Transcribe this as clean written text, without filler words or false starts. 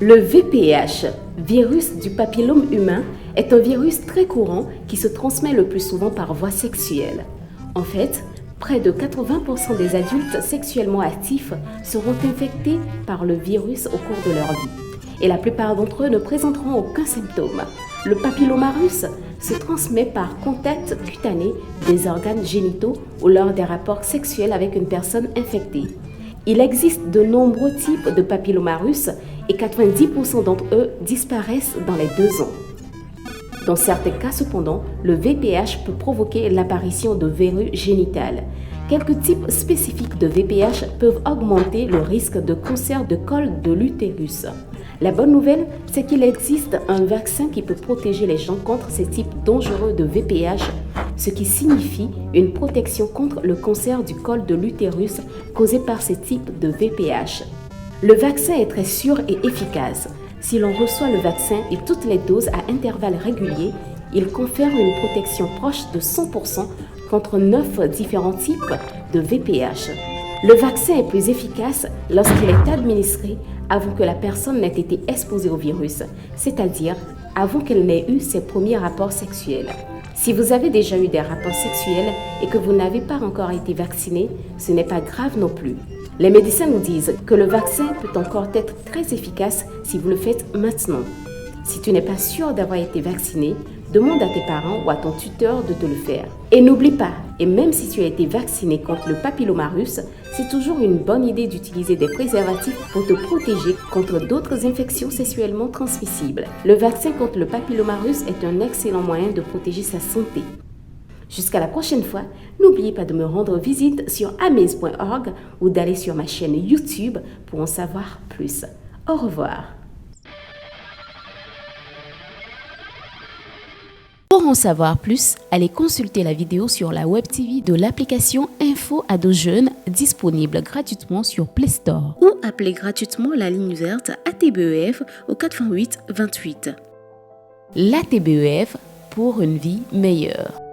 Le VPH, virus du papillome humain, est un virus très courant qui se transmet le plus souvent par voie sexuelle. En fait, près de 80% des adultes sexuellement actifs seront infectés par le virus au cours de leur vie. Et la plupart d'entre eux ne présenteront aucun symptôme. Le papillomavirus se transmet par contact cutané des organes génitaux ou lors des rapports sexuels avec une personne infectée. Il existe de nombreux types de papillomavirus et 90% d'entre eux disparaissent dans les 2 ans. Dans certains cas cependant, le VPH peut provoquer l'apparition de verrues génitales. Quelques types spécifiques de VPH peuvent augmenter le risque de cancer de col de l'utérus. La bonne nouvelle, c'est qu'il existe un vaccin qui peut protéger les gens contre ces types dangereux de VPH, ce qui signifie une protection contre le cancer du col de l'utérus causé par ces types de VPH. Le vaccin est très sûr et efficace. Si l'on reçoit le vaccin et toutes les doses à intervalles réguliers, il confère une protection proche de 100% contre 9 différents types de VPH. Le vaccin est plus efficace lorsqu'il est administré avant que la personne n'ait été exposée au virus, c'est-à-dire avant qu'elle n'ait eu ses premiers rapports sexuels. Si vous avez déjà eu des rapports sexuels et que vous n'avez pas encore été vacciné, ce n'est pas grave non plus. Les médecins nous disent que le vaccin peut encore être très efficace si vous le faites maintenant. Si tu n'es pas sûr d'avoir été vacciné, demande à tes parents ou à ton tuteur de te le faire. Et n'oublie pas, et même si tu as été vacciné contre le papillomavirus, c'est toujours une bonne idée d'utiliser des préservatifs pour te protéger contre d'autres infections sexuellement transmissibles. Le vaccin contre le papillomavirus est un excellent moyen de protéger sa santé. Jusqu'à la prochaine fois, n'oubliez pas de me rendre visite sur amaze.org ou d'aller sur ma chaîne YouTube pour en savoir plus. Au revoir. Pour en savoir plus, allez consulter la vidéo sur la Web TV de l'application Info Ado Jeunes disponible gratuitement sur Play Store ou appelez gratuitement la ligne verte ATBEF au 88 28. L'ATBEF pour une vie meilleure.